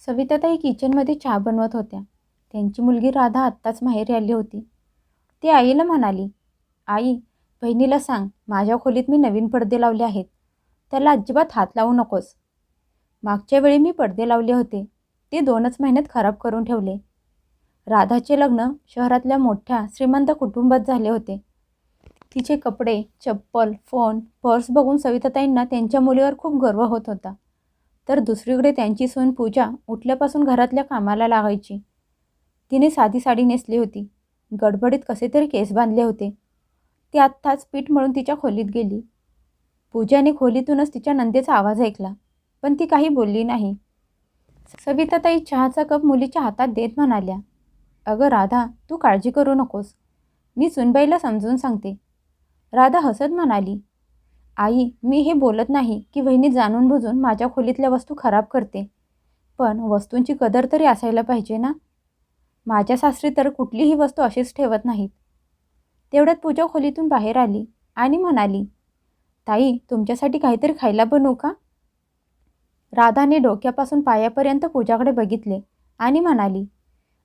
सविताताई किचनमध्ये चहा बनवत होत्या. त्यांची मुलगी राधा आत्ताच माहेरी आली होती. ती आईला म्हणाली, आई, बहिणीला सांग, माझ्या खोलीत मी नवीन पडदे लावले आहेत. त्याला अजिबात हात लावू नकोस. मागच्या वेळी मी पडदे लावले होते, ते 2च महिन्यात खराब करून ठेवले. राधाचे लग्न शहरातल्या मोठ्या श्रीमंत कुटुंबात झाले होते. तिचे कपडे, चप्पल, फोन, पर्स बघून सविताताईंना त्यांच्या मुलीवर खूप गर्व होत होता. तर दुसरीकडे त्यांची सून पूजा उठल्यापासून घरातल्या कामाला लागायची. तिने साधी साडी नेसली होती. गडबडीत कसे तरी केस बांधले होते. ती आत्ताच पीठ मळून तिच्या खोलीत गेली. पूजाने खोलीतूनच तिच्या नंदेचा आवाज ऐकला, पण ती काही बोलली नाही. सविताताई चहाचा कप मुलीच्या हातात देत म्हणाल्या, अगं राधा, तू काळजी करू नकोस. मी सुनबाईला समजून सांगते. राधा हसत म्हणाली, आई, मी हे बोलत नाही की वहिनी जाणून बुजून माझ्या खोलीतल्या वस्तू खराब करते. पण वस्तूंची कदर तरी असायला पाहिजे ना. माझ्या सासरी तर कुठलीही वस्तू अशीच ठेवत नाहीत. तेवढ्यात पूजा खोलीतून बाहेर आली आणि म्हणाली, ताई, तुमच्यासाठी काहीतरी खायला बनवू का? राधाने डोक्यापासून पायापर्यंत पूजाकडे बघितले आणि म्हणाली,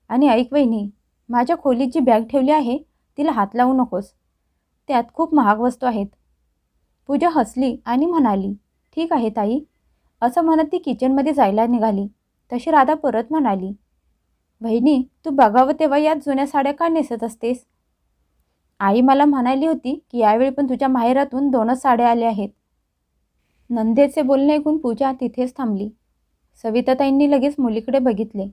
आणि ऐक वहिनी, माझ्या खोलीत जी बॅग ठेवली आहे तिला हात लावू नकोस. त्यात खूप महाग वस्तू आहेत. पूजा हसली आणि म्हणाली, ठीक आहे ताई. असं म्हणत ती किचनमध्ये जायला निघाली. तशी राधा परत म्हणाली, वहिनी, तू बघावं तेव्हा यात जुन्या साड्या का नेसत असतेस? आई मला म्हणाली होती की यावेळी पण तुझ्या माहेरातून 2च साड्या आल्या आहेत. नंदेचे बोलणे ऐकून पूजा तिथेच थांबली. सविताताईंनी लगेच मुलीकडे बघितले,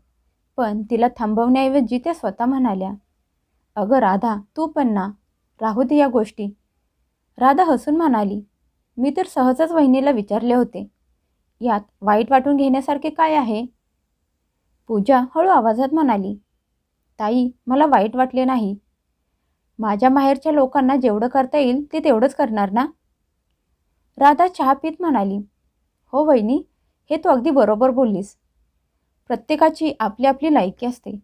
पण तिला थांबवण्याऐवजी त्या स्वतः म्हणाल्या, अगं राधा, तू पण ना, राहू दे या गोष्टी. राधा हसून म्हणाली, मी तर सहजच वहिनीला विचारले होते. यात वाईट वाटून घेण्यासारखे काय आहे? पूजा हळू आवाजात म्हणाली, ताई, मला वाईट वाटले नाही. माझ्या माहेरच्या लोकांना जेवढं करता येईल ते तेवढंच करणार ना. राधा चहा पीत म्हणाली, हो वहिनी, हे तू अगदी बरोबर बोललीस. प्रत्येकाची आपली आपली लायकी असते.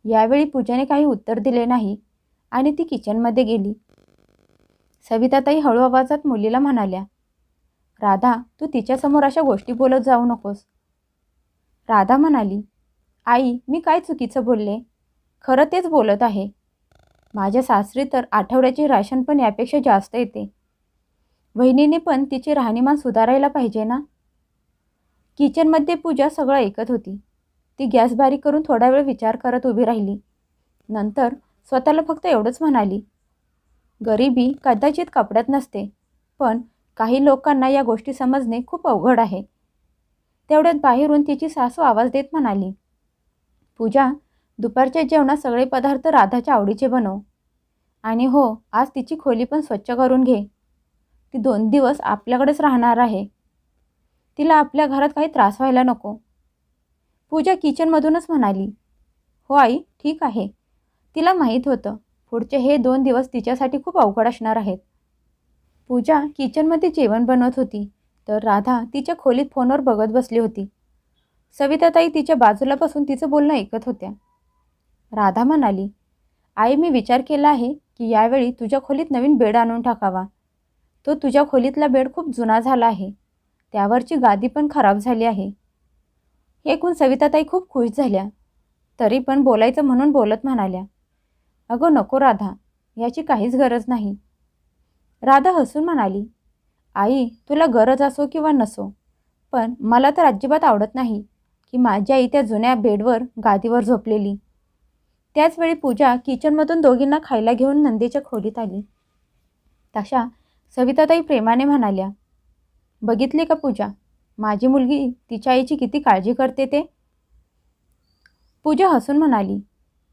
यावेळी पूजाने काही उत्तर दिले नाही आणि ती किचनमध्ये गेली. सविताताई हळू आवाजात मुलीला म्हणाल्या, राधा, तू तिच्यासमोर अशा गोष्टी बोलत जाऊ नकोस. राधा म्हणाली, आई, मी काय चुकीचं बोलले? खरं तेच बोलत आहे. माझ्या सासरी तर आठवड्याचे राशन पण यापेक्षा जास्त येते. वहिनीने पण तिचे राहणीमान सुधारायला पाहिजे ना. किचनमध्ये पूजा सगळं ऐकत होती. ती गॅस बारीक करून थोडा वेळ विचार करत उभी राहिली. नंतर स्वतःला फक्त एवढंच म्हणाली, गरिबी कदाचित कपड्यात नसते, पण काही लोकांना या गोष्टी समजणे खूप अवघड आहे. तेवढ्यात बाहेरून तिची सासू आवाज देत म्हणाली, पूजा, दुपारच्या जेवणात सगळे पदार्थ राधाच्या आवडीचे बनव. आणि हो, आज तिची खोली पण स्वच्छ करून घे. ती 2 दिवस आपल्याकडेच राहणार आहे. तिला आपल्या घरात काही त्रास व्हायला नको. पूजा किचनमधूनच म्हणाली, हो आई, ठीक आहे. तिला माहीत होतं पुढचे हे 2 दिवस तिच्यासाठी खूप अवघड असणार आहेत. पूजा किचनमध्ये जेवण बनवत होती, तर राधा तिच्या खोलीत फोनवर बघत बसली होती. सविताताई तिच्या बाजूला बसून तिचं बोलणं ऐकत होत्या. राधा म्हणाली, आई, मी विचार केला आहे की यावेळी तुझ्या खोलीत नवीन बेड आणून टाकावा. तो तुझ्या खोलीतला बेड खूप जुना झाला आहे. त्यावरची गादी पण खराब झाली आहे. हे ऐकून सविताताई खूप खुश झाल्या, तरी पण बोलायचं म्हणून बोलत म्हणाल्या, अगं नको राधा, याची काहीच गरज नाही. राधा हसून म्हणाली, आई, तुला गरज असो किंवा नसो, पण मला तर अजिबात आवडत नाही की माझी आई त्या जुन्या बेडवर गादीवर झोपलेली. त्याचवेळी पूजा किचनमधून दोघींना खायला घेऊन नंदेच्या खोलीत आली. तशा सविताताई प्रेमाने म्हणाल्या, बघितले का पूजा, माझी मुलगी तिच्या आईची किती काळजी करते ते. पूजा हसून म्हणाली,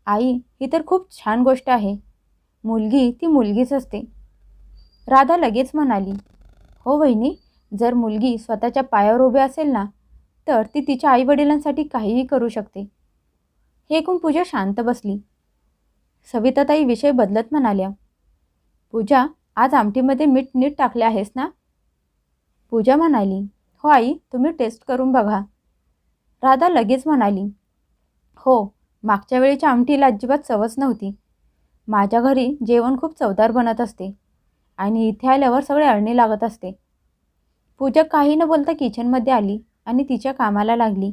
आई, ही तर खूप छान गोष्ट आहे. मुलगी ती मुलगीच असते. राधा लगेच म्हणाली, हो वहिनी, जर मुलगी स्वतःच्या पायावर उभी असेल ना, तर ती तिच्या आईवडिलांसाठी काहीही करू शकते. हे ऐकून पूजा शांत बसली. सविताताई विषय बदलत म्हणाल्या, पूजा, आज आमटीमध्ये मीठ नीट टाकले आहेस ना? पूजा म्हणाली, हो आई, तुम्ही टेस्ट करून बघा. राधा लगेच म्हणाली, हो, मागच्या वेळेच्या आमटीला अजिबात चवच नव्हती. माझ्या घरी जेवण खूप चवदार बनत असते आणि इथे आल्यावर सगळे अळणी लागत असते. पूजा काही न बोलता किचनमध्ये आली आणि तिच्या कामाला लागली.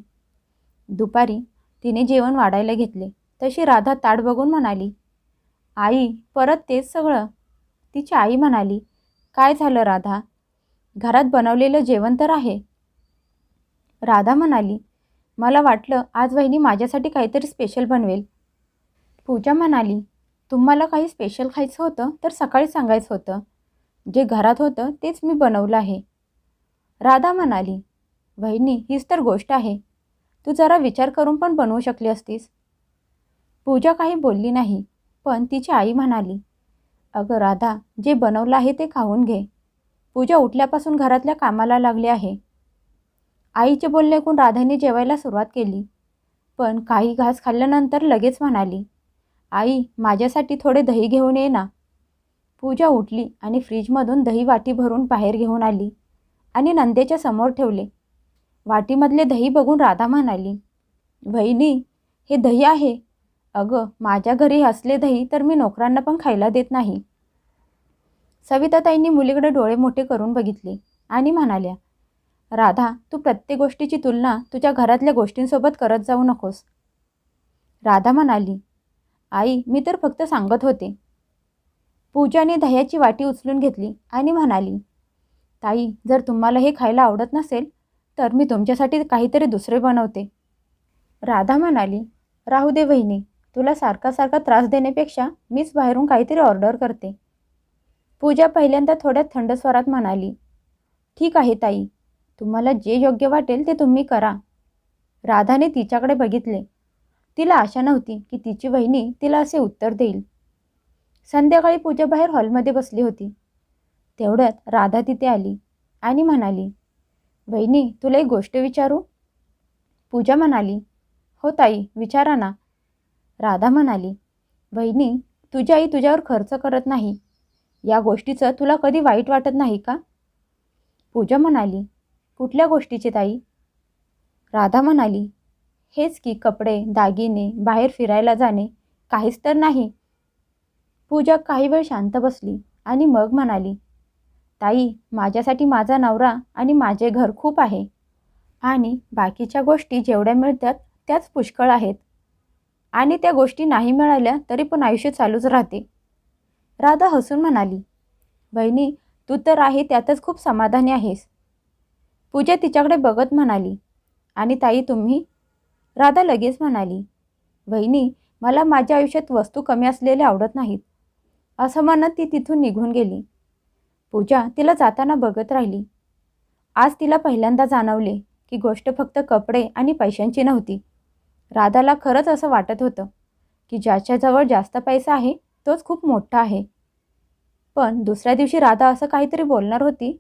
दुपारी तिने जेवण वाढायला घेतले तशी राधा ताट बघून म्हणाली, आई परत तेच सगळं? तिची आई म्हणाली, काय झालं राधा, घरात बनवलेलं जेवण तर आहे. राधा म्हणाली, मला वाटलं आज वहिनी माझ्यासाठी काहीतरी स्पेशल बनवेल. पूजा म्हणाली, तुम्हाला काही स्पेशल खायचं होतं तर सकाळी सांगायचं होतं. जे घरात होतं तेच मी बनवलं आहे. राधा म्हणाली, वहिनी हीच तर गोष्ट आहे. तू जरा विचार करून पण बनवू शकली असतीस. पूजा काही बोलली नाही, पण तिची आई म्हणाली, अगं राधा, जे बनवलं आहे ते खाऊन घे. पूजा उठल्यापासून घरातल्या कामाला लागली आहे. आईचे बोलणे ऐकून राधाने जेवायला सुरुवात केली, पण काही घास खाल्ल्यानंतर लगेच म्हणाली, आई माझ्यासाठी थोडे दही घेऊन ये ना. पूजा उठली आणि फ्रीजमधून दही वाटी भरून बाहेर घेऊन आली आणि नंदेच्या समोर ठेवले. वाटीमधले दही बघून राधा म्हणाली, वहिनी हे दही आहे. अगं माझ्या घरी असले दही तर मी नोकरांना पण खायला देत नाही. सविताताईंनी मुलीकडे डोळे मोठे करून बघितले आणि म्हणाल्या, राधा तू प्रत्येक गोष्टीची तुलना तुझ्या घरातल्या गोष्टींसोबत करत जाऊ नकोस. राधा म्हणाली, आई मी तर फक्त सांगत होते. पूजाने दह्याची वाटी उचलून घेतली आणि म्हणाली, ताई जर तुम्हाला हे खायला आवडत नसेल तर मी तुमच्यासाठी काहीतरी दुसरे बनवते. राधा म्हणाली, राहू दे वहिनी, तुला सारखा सारखा त्रास देण्यापेक्षा मीच बाहेरून काहीतरी ऑर्डर करते. पूजा पहिल्यांदा थोड्या थंड स्वरात म्हणाली, ठीक आहे ताई, तुम्हाला जे योग्य वाटेल ते तुम्ही करा. राधाने तिच्याकडे बघितले. तिला आशा नव्हती की तिची वहिनी तिला असे उत्तर देईल. संध्याकाळी पूजा बाहेर हॉलमध्ये बसली होती. तेवढ्यात राधा तिथे आली आणि म्हणाली, वहिनी तुला एक गोष्ट विचारू? पूजा म्हणाली, हो ताई विचारा ना. राधा म्हणाली, वहिनी तुझी आई तुझ्यावर खर्च करत नाही, या गोष्टीचं तुला कधी वाईट वाटत नाही का? पूजा म्हणाली, कुठल्या गोष्टीचे ताई? राधा म्हणाली, हेच की कपडे, दागिने, बाहेर फिरायला जाणे, काहीच तर नाही. पूजा काही वेळ शांत बसली आणि मग म्हणाली, ताई माझ्यासाठी माझा नवरा आणि माझे घर खूप आहे आणि बाकीच्या गोष्टी जेवढ्या मिळतात त्याच पुष्कळ आहेत आणि त्या गोष्टी नाही मिळाल्या तरी पण आयुष्य चालूच राहते. राधा हसून म्हणाली, बहिणी तू तर आहे त्यातच खूप समाधानी आहेस. पूजा तिच्याकडे बघत म्हणाली, आणि ताई तुम्ही? राधा लगेच म्हणाली, वहिनी मला माझ्या आयुष्यात वस्तू कमी असलेल्या आवडत नाहीत. असं म्हणत ती तिथून निघून गेली. पूजा तिला जाताना बघत राहिली. आज तिला पहिल्यांदा जाणवले की गोष्ट फक्त कपडे आणि पैशांची नव्हती. राधाला खरंच असं वाटत होतं की ज्याच्याजवळ जास्त पैसा आहे तोच खूप मोठा आहे. पण दुसऱ्या दिवशी राधा असं काहीतरी बोलणार होती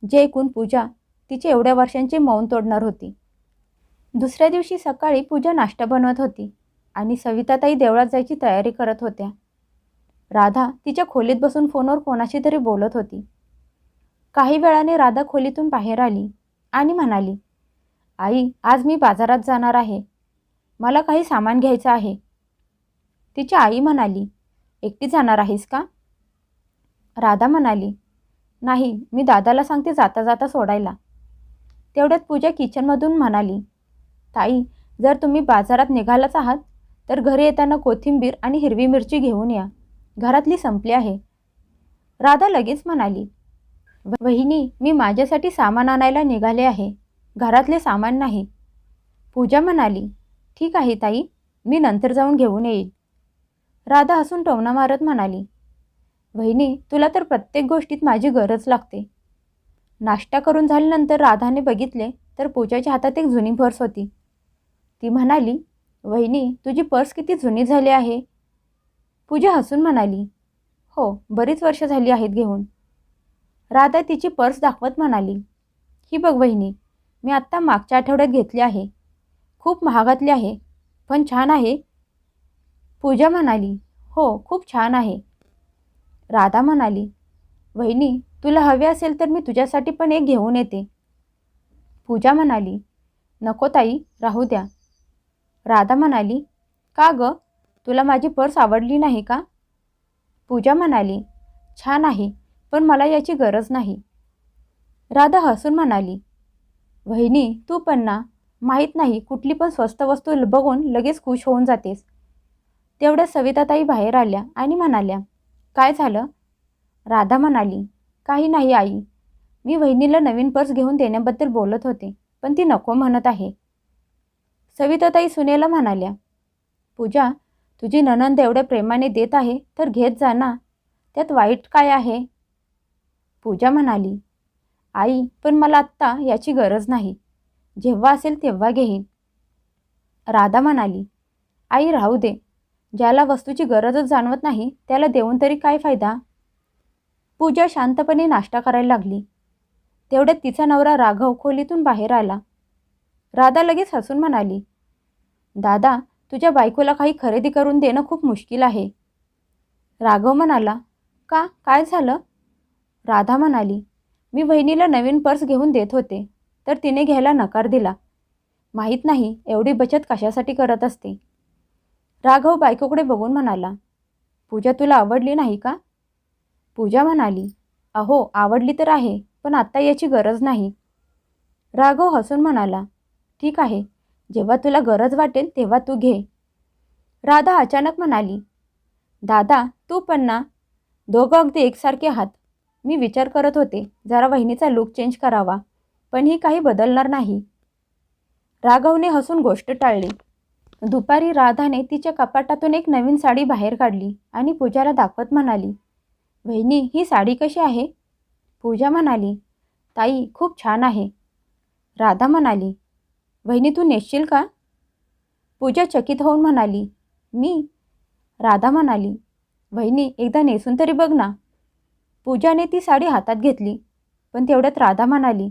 जे ऐकून पूजा तिचे एवढ्या वर्षांचे मौन तोडणार होती. दुसऱ्या दिवशी सकाळी पूजा नाश्ता बनवत होती आणि सविताताई देवळात जायची तयारी करत होत्या. राधा तिच्या खोलीत बसून फोनवर कोणाशी तरी बोलत होती. काही वेळाने राधा खोलीतून बाहेर आली आणि म्हणाली, आई आज मी बाजारात जाणार आहे, मला काही सामान घ्यायचं आहे. तिची आई म्हणाली, एकटी जाणार आहेस का? राधा म्हणाली, नाही मी दादाला सांगते जाता जाता सोडायला. तेवढ्यात पूजा किचनमधून म्हणाली, ताई जर तुम्ही बाजारात निघालाच आहात तर घरी येताना कोथिंबीर आणि हिरवी मिरची घेऊन या, घरातली संपली आहे. राधा लगेच म्हणाली, वहिनी मी माझ्यासाठी सामान आणायला निघाले आहे, घरातले सामान नाही. पूजा म्हणाली, ठीक आहे ताई, मी नंतर जाऊन घेऊन येईल. राधा हसून टोमणा मारत म्हणाली, वहिनी तुला तर प्रत्येक गोष्टीत माझी गरज लागते. नाश्ता करून झाल्यानंतर राधाने बघितले तर पूजाच्या हातात एक जुनी पर्स होती. ती म्हणाली, वहिनी तुझी पर्स किती जुनी झाली आहे. पूजा हसून म्हणाली, हो बरीच वर्ष झाली आहेत घेऊन. राधा तिची पर्स दाखवत म्हणाली, ही बघ वहिनी, मी आत्ता मागच्या आठवड्यात घेतली आहे. खूप महागातली आहे, पण छान आहे. पूजा म्हणाली, हो खूप छान आहे. राधा म्हणाली, वहिनी तुला हवे असेल तर मी तुझ्यासाठी पण एक घेऊन येते. पूजा म्हणाली, नको ताई राहू द्या. राधा म्हणाली, का गं, तुला माझी पर्स आवडली नाही का? पूजा म्हणाली, छान आहे पण मला याची गरज नाही. राधा हसून म्हणाली, वहिनी तू पण ना, माहीत नाही कुठली पण स्वस्त वस्तू बघून लगेच खुश होऊन जातेस. तेवढ्या सविताताई बाहेर आल्या आणि म्हणाल्या, काय झालं? राधा म्हणाली, काही नाही आई, मी वहिनीला नवीन पर्स घेऊन देण्याबद्दल बोलत होते, पण ती नको म्हणत आहे. सविताताई सुनेला म्हणाल्या, पूजा, तुझी नणंद एवढ्या प्रेमाने देत आहे तर घेत जा ना, त्यात वाईट काय आहे? पूजा म्हणाली, आई, पण मला आत्ता याची गरज नाही, जेव्हा असेल तेव्हा घेईन. राधा म्हणाली, आई राहू दे, ज्याला वस्तूची गरजच जाणवत नाही त्याला देऊन तरी काय फायदा? पूजा शांतपणे नाश्ता करायला लागली. तेवढ्यात तिचा नवरा राघव खोलीतून बाहेर आला. राधा लगेच हसून म्हणाली, दादा, तुझ्या बायकोला काही खरेदी करून देणं खूप मुश्किल आहे. राघव म्हणाला, का, काय झालं? राधा म्हणाली, मी वहिनीला नवीन पर्स घेऊन देत होते तर तिने घ्यायला नकार दिला. माहीत नाही एवढी बचत कशासाठी करत असते. राघव बायकोकडे बघून म्हणाला, पूजा, तुला आवडली नाही का? पूजा म्हणाली, अहो, आवडली तर आहे, पण आत्ता याची गरज नाही. राघव हसून म्हणाला, ठीक आहे, जेव्हा तुला गरज वाटेल तेव्हा तू घे. राधा अचानक म्हणाली, दादा, तू पण ना, दोघं अगदी एकसारखे आहात. मी विचार करत होते जरा वहिनीचा लूक चेंज करावा, पण ही काही बदलणार नाही. राघवने हसून गोष्ट टाळली. दुपारी राधाने तिच्या कपाटातून एक नवीन साडी बाहेर काढली आणि पूजाला दाखवत म्हणाली, वहिनी, ही साडी कशी आहे? पूजा म्हणाली, ताई, खूप छान आहे. राधा म्हणाली, वहिनी, तू नेसशील का? पूजा चकित होऊन म्हणाली, मी? राधा म्हणाली, वहिनी, एकदा नेसून तरी बघ ना. पूजाने ती साडी हातात घेतली, पण तेवढ्यात राधा म्हणाली,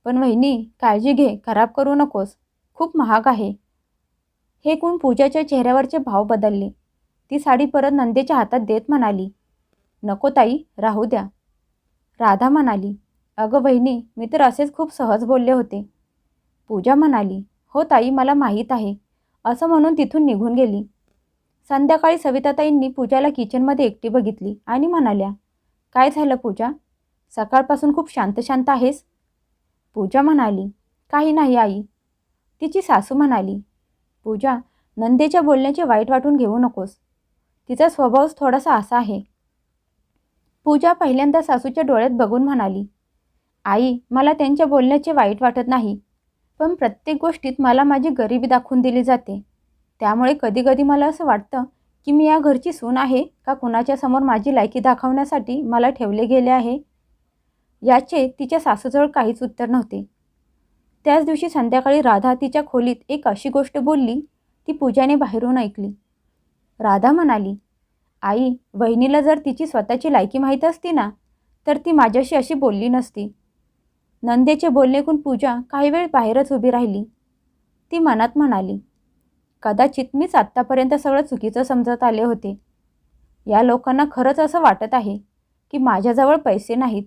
पण वहिनी, काळजी घे, खराब करू नकोस, खूप महाग आहे. हे ऐकून पूजाच्या चेहऱ्यावरचे भाव बदलले. ती साडी परत नंदेच्या हातात देत म्हणाली, नको ताई, राहू द्या. राधा म्हणाली, अगं वहिनी, मी तर असेच खूप सहज बोलले होते. पूजा म्हणाली, हो ताई, मला माहीत आहे, असं म्हणून तिथून निघून गेली. संध्याकाळी सविताताईंनी पूजाला किचनमध्ये एकटी बघितली आणि म्हणाल्या, काय झालं पूजा, सकाळपासून खूप शांत शांत आहेस? पूजा म्हणाली, काही नाही आई. तिची सासू म्हणाली, पूजा, नंदेच्या बोलण्याचे वाईट वाटून घेऊ नकोस, तिचा स्वभावच थोडासा असा आहे. पूजा पहिल्यांदा सासूच्या डोळ्यात बघून म्हणाली, आई, मला त्यांच्या बोलण्याचे वाईट वाटत नाही, पण प्रत्येक गोष्टीत मला माझी गरिबी दाखवून दिली जाते. त्यामुळे कधी कधी मला असं वाटतं की मी या घरची सून आहे का कुणाच्या समोर माझी लायकी दाखवण्यासाठी मला ठेवले गेले आहे. याचे तिच्या सासूजवळ काहीच उत्तर नव्हते. त्याच दिवशी संध्याकाळी राधा तिच्या खोलीत एक अशी गोष्ट बोलली ती पूजाने बाहेरून ऐकली. राधा म्हणाली, आई, वहिनीला जर तिची स्वतःची लायकी माहीत असती ना तर ती माझ्याशी अशी बोलली नसती. नंदेचे बोलणे ऐकून पूजा काही वेळ बाहेरच उभी राहिली. ती मनात म्हणाली, कदाचित मीच आत्तापर्यंत सगळं चुकीचं समजत आले होते. या लोकांना खरंच असं वाटत आहे की माझ्याजवळ पैसे नाहीत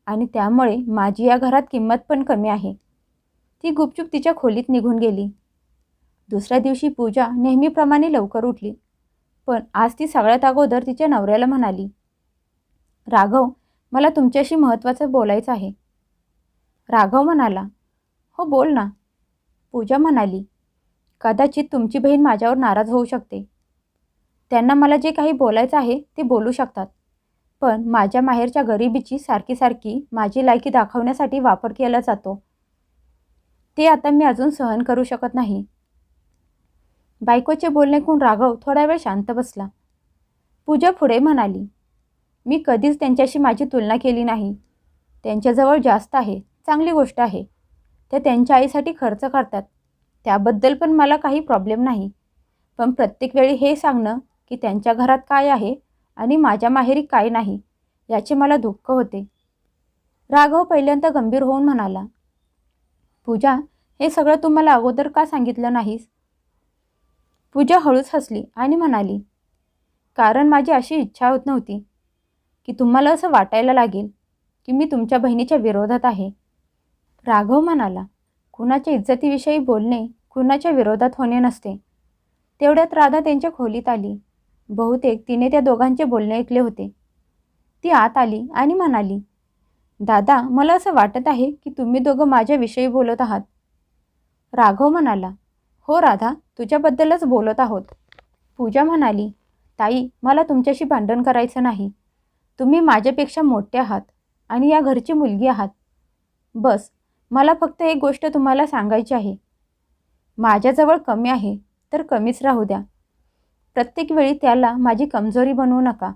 आणि त्यामुळे माझी या घरात किंमत पण कमी आहे. ती गुपचूप तिच्या खोलीत निघून गेली. दुसऱ्या दिवशी पूजा नेहमीप्रमाणे लवकर उठली, पण आज ती सगळ्यात अगोदर तिच्या नवऱ्याला म्हणाली, राघव, मला तुमच्याशी महत्त्वाचं बोलायचं आहे. राघव म्हणाला, हो बोल ना. पूजा म्हणाली, कदाचित तुमची बहीण माझ्यावर नाराज होऊ शकते. त्यांना मला जे काही बोलायचं आहे ते बोलू शकतात, पण माझ्या माहेरच्या गरिबीची सारखी सारखी माझी लायकी दाखवण्यासाठी वापर केला जातो, ते आता मी अजून सहन करू शकत नाही. बायकोचे बोलणे ऐकून राघव थोडा वेळ शांत बसला. पूजा पुढे म्हणाली, मी कधीच त्यांच्याशी माझी तुलना केली नाही. त्यांच्याजवळ जास्त आहे, चांगली गोष्ट आहे. ते त्यांच्या आईसाठी खर्च करतात, त्याबद्दल पण मला काही प्रॉब्लेम नाही. पण प्रत्येक वेळी हे सांगणं की त्यांच्या घरात काय आहे आणि माझ्या माहेरी काय नाही याचे मला दुःख होते. राघव पहिल्यांदा गंभीर होऊन म्हणाला, पूजा, हे सगळं तू मला अगोदर का सांगितलं नाहीस? पूजा हळूच हसली आणि म्हणाली, कारण माझी अशी इच्छा होत नव्हती की तुम्हाला असं वाटायला लागेल की मी तुमच्या बहिणीच्या विरोधात आहे. राघव म्हणाला, कुणाच्या इज्जतीविषयी बोलणे कुणाच्या विरोधात होणे नसते. तेवढ्यात राधा त्यांच्या खोलीत आली. बहुतेक तिने त्या दोघांचे बोलणे ऐकले होते. ती आत आली आणि म्हणाली, दादा, मला असं वाटत आहे की तुम्ही दोघं माझ्याविषयी बोलत आहात. राघव म्हणाला, हो राधा, तुझ्याबद्दलच बोलत आहोत. पूजा म्हणाली, ताई, मला तुमच्याशी भांडण करायचं नाही. तुम्ही माझ्यापेक्षा मोठे आहात आणि या घरची मुलगी आहात. बस, मला फक्त एक गोष्ट तुम्हाला सांगायची आहे. माझ्याजवळ कमी आहे तर कमीच राहू द्या. प्रत्येक वेळी त्याला माझी कमजोरी बनवू नका.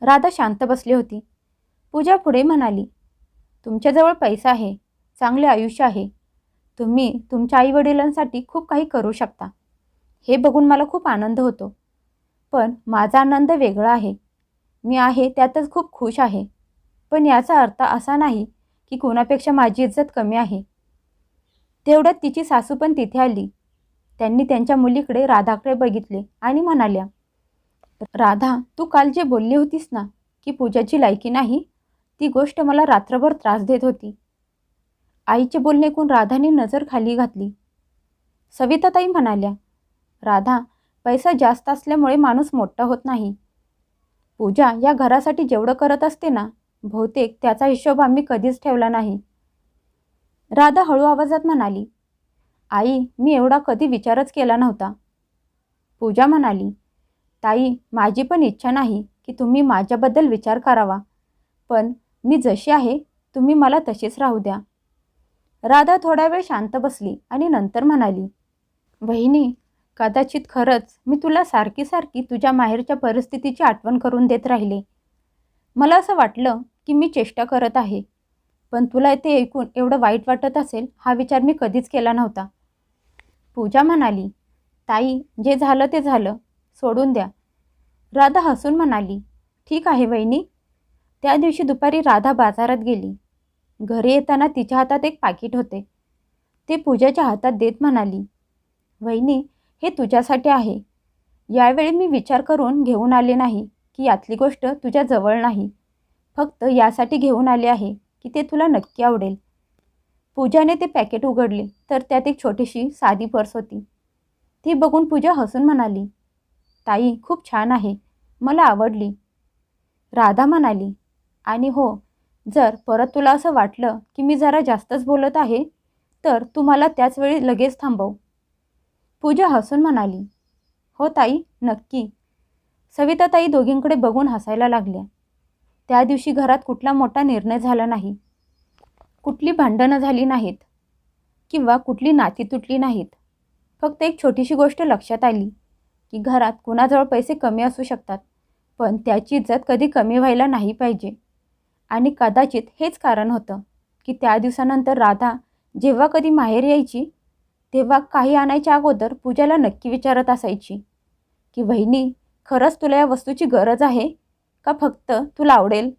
राधा शांत बसली होती. पूजा पुढे म्हणाली, तुमच्याजवळ पैसा आहे, चांगले आयुष्य आहे. तुम्ही तुमच्या आईवडिलांसाठी खूप काही करू शकता. हे बघून मला खूप आनंद होतो. पण माझा आनंद वेगळा आहे. मी आहे त्यातच खूप खुश आहे. पण याचा अर्थ असा नाही की कोणापेक्षा माझी इज्जत कमी आहे. तेवढ्यात तिची सासू पण तिथे आली. त्यांनी त्यांच्या मुलीकडे राधाकडे बघितले आणि म्हणाल्या, राधा, तू काल जे बोलली होतीस ना की पूजाची लायकी नाही, ती गोष्ट मला रात्रभर त्रास देत होती. आईचे बोलणे ऐकून राधाने नजर खाली घातली. सविताताई म्हणाल्या, राधा, पैसा जास्त असल्यामुळे माणूस मोठा होत नाही. पूजा या घरासाठी जेवढं करत असते ना, बहुतेक त्याचा हिशोब आम्ही कधीच ठेवला नाही. राधा हळू आवाजात म्हणाली, आई, मी एवढा कधी विचारच केला नव्हता. पूजा म्हणाली, ताई, माझी पण इच्छा नाही की तुम्ही माझ्याबद्दल विचार करावा. पण मी जशी आहे तुम्ही मला तशीच राहू द्या. राधा थोडा वेळ शांत बसली आणि नंतर म्हणाली, वहिनी, कदाचित खरंच मी तुला सारखी सारखी तुझ्या माहेरच्या परिस्थितीची आठवण करून देत राहिले. मला असं वाटलं की मी चेष्टा करत आहे. पण तुला ते ऐकून एवढं वाईट वाटत असेल हा विचार मी कधीच केला नव्हता. पूजा म्हणाली, ताई, जे झालं ते झालं, सोडून द्या. राधा हसून म्हणाली, ठीक आहे वहिनी. त्या दिवशी दुपारी राधा बाजारात गेली. घरी येताना तिच्या हातात एक पाकिट होते. ते पूजाच्या हातात देत म्हणाली, वहिनी, हे तुझ्यासाठी आहे. यावेळी मी विचार करून घेऊन आले नाही की यातली गोष्ट तुझ्या जवळ नाही. फक्त यासाठी घेऊन आले आहे की ते तुला नक्की आवडेल. पूजाने ते पॅकेट उघडले तर त्यात एक छोटीशी साधी पर्स होती. ती बघून पूजा हसून म्हणाली, ताई, खूप छान आहे, मला आवडली. राधा म्हणाली, आणि हो, जर परत तुला असं वाटलं की मी जरा जास्तच बोलत आहे तर तू मला त्याच वेळी लगेच थांबव. पूजा हसून म्हणाली, हो ताई, नक्की. सविताताई दोघींकडे बघून हसायला लागल्या. त्या दिवशी घरात कुठला मोठा निर्णय झाला नाही. कुठली भांडणं झाली नाहीत किंवा कुठली नाती तुटली नाहीत. फक्त एक छोटीशी गोष्ट लक्षात आली की घरात कुणाजवळ पैसे कमी असू शकतात, पण त्याची इज्जत कधी कमी व्हायला नाही पाहिजे. आणि कदाचित हेच कारण होतं की त्या दिवसानंतर राधा जेव्हा कधी माहेर यायची तेव्हा काही आणायच्या अगोदर पूजाला नक्की विचारत असायची की वहिनी, खरंच तुला या वस्तूची गरज आहे का फक्त तुला आवडेल